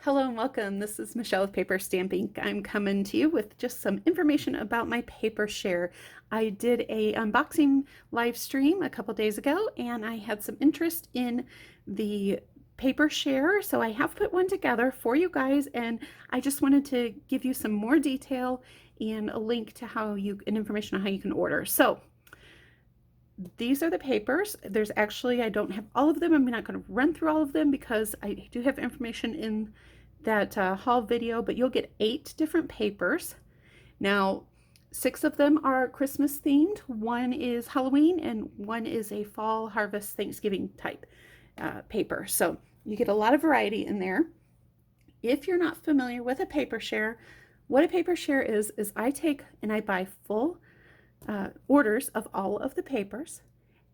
Hello and welcome. This is Michelle with PaperStampInk. I'm coming to you with just some information about my paper share. I did a unboxing live stream a couple days ago and I had some interest in the paper share, so I have put one together for you guys, and I just wanted to give you some more detail and a link to and information on how you can order. So these are the papers. There's actually, I don't have all of them. I'm not going to run through all of them because I do have information in that haul video, but you'll get 8 different papers. Now, 6 of them are Christmas themed, 1 is Halloween, and 1 is a fall harvest Thanksgiving type paper. So you get a lot of variety in there. If you're not familiar with a paper share, what a paper share is I take and I buy full orders of all of the papers,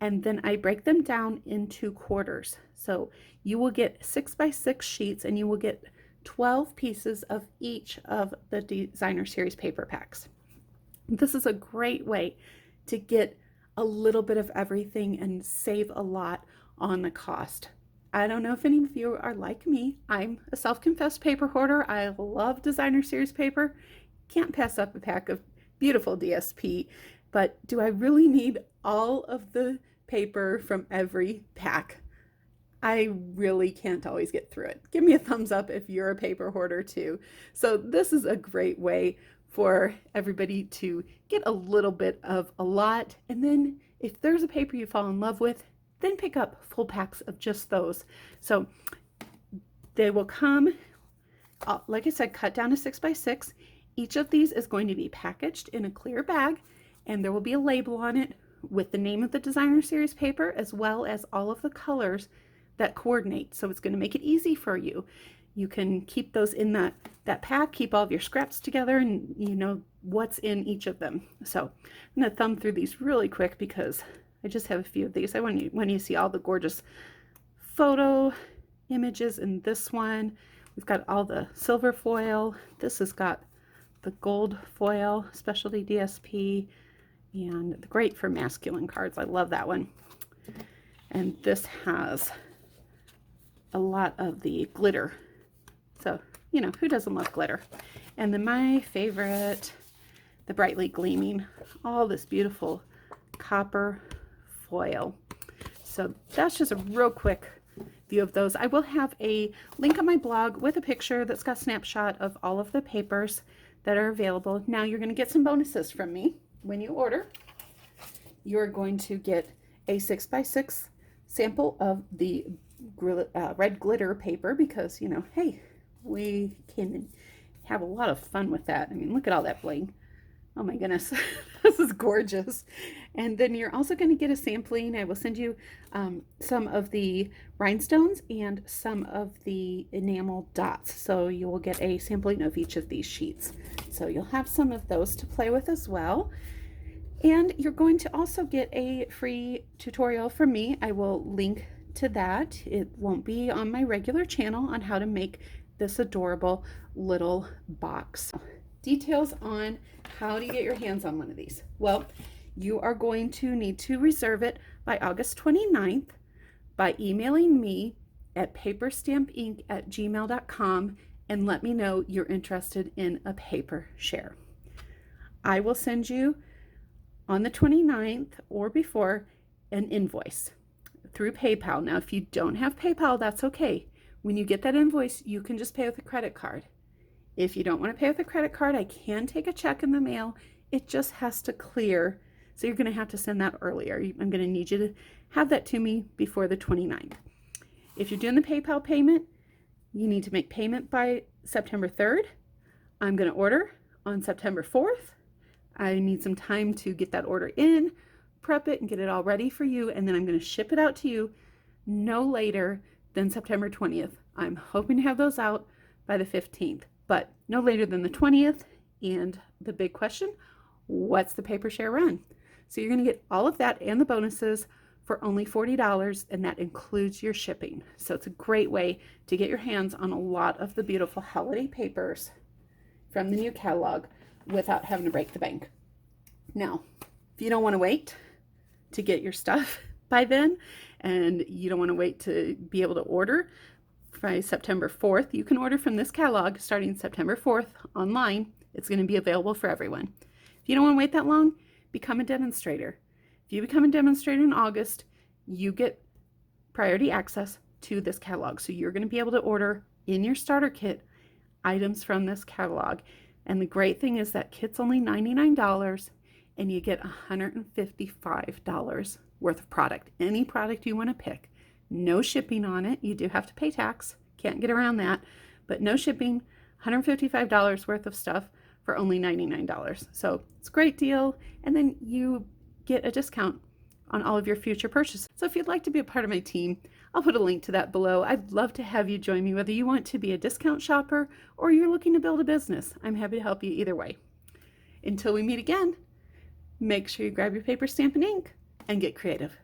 and then I break them down into quarters. So you will get 6x6 sheets, and you will get 12 pieces of each of the designer series paper packs. This is a great way to get a little bit of everything and save a lot on the cost. I don't know if any of you are like me. I'm a self-confessed paper hoarder. I love designer series paper. Can't pass up a pack of beautiful DSP, but do I really need all of the paper from every pack? I really can't always get through it. Give me a thumbs up if you're a paper hoarder too. So this is a great way for everybody to get a little bit of a lot, and then if there's a paper you fall in love with, then pick up full packs of just those. So they will come, like I said, cut down to 6x6. Each of these is going to be packaged in a clear bag, and there will be a label on it with the name of the designer series paper as well as all of the colors that coordinate. So it's going to make it easy for you. You can keep those in that pack, keep all of your scraps together, and you know what's in each of them. So I'm going to thumb through these really quick because I just have a few of these. I want you to see all the gorgeous photo images in this one. We've got all the silver foil. This has got the gold foil, specialty DSP, and great for masculine cards. I love that one. And this has a lot of the glitter. So, you know, who doesn't love glitter? And then my favorite, the brightly gleaming, all this beautiful copper foil. So that's just a real quick view of those. I will have a link on my blog with a picture that's got a snapshot of all of the papers that are available. Now you're going to get some bonuses from me when you order. You're going to get a 6x6 sample of the red glitter paper because, you know, hey, we can have a lot of fun with that. I mean, look at all that bling. Oh my goodness, this is gorgeous. And then you're also going to get a sampling. I will send you some of the rhinestones and some of the enamel dots. So you will get a sampling of each of these sheets. So you'll have some of those to play with as well. And you're going to also get a free tutorial from me. I will link to that. It won't be on my regular channel on how to make this adorable little box. Details on how to get your hands on one of these. Well, you are going to need to reserve it by August 29th by emailing me at paperstampink@gmail.com and let me know you're interested in a paper share. I will send you on the 29th or before an invoice through PayPal. Now, if you don't have PayPal, that's okay. When you get that invoice, you can just pay with a credit card. If you don't want to pay with a credit card, I can take a check in the mail. It just has to clear. So you're going to have to send that earlier. I'm going to need you to have that to me before the 29th. If you're doing the PayPal payment, you need to make payment by September 3rd. I'm going to order on September 4th. I need some time to get that order in, prep it, and get it all ready for you. And then I'm going to ship it out to you no later than September 20th. I'm hoping to have those out by the 15th. But no later than the 20th. And the big question, what's the paper share run? So you're going to get all of that and the bonuses for only $40, and that includes your shipping. So it's a great way to get your hands on a lot of the beautiful holiday papers from the new catalog without having to break the bank. Now, if you don't want to wait to get your stuff by then, and you don't want to wait to be able to order by September 4th. You can order from this catalog starting September 4th online. It's going to be available for everyone. If you don't want to wait that long, become a demonstrator. If you become a demonstrator in August, you get priority access to this catalog. So you're going to be able to order in your starter kit items from this catalog. And the great thing is that kit's only $99 and you get $155 worth of product. Any product you want to pick. No shipping on it. You do have to pay tax. Can't get around that. But no shipping, $155 worth of stuff for only $99. So it's a great deal. And then you get a discount on all of your future purchases. So if you'd like to be a part of my team, I'll put a link to that below. I'd love to have you join me, whether you want to be a discount shopper or you're looking to build a business. I'm happy to help you either way. Until we meet again, make sure you grab your paper, stamp, and ink and get creative.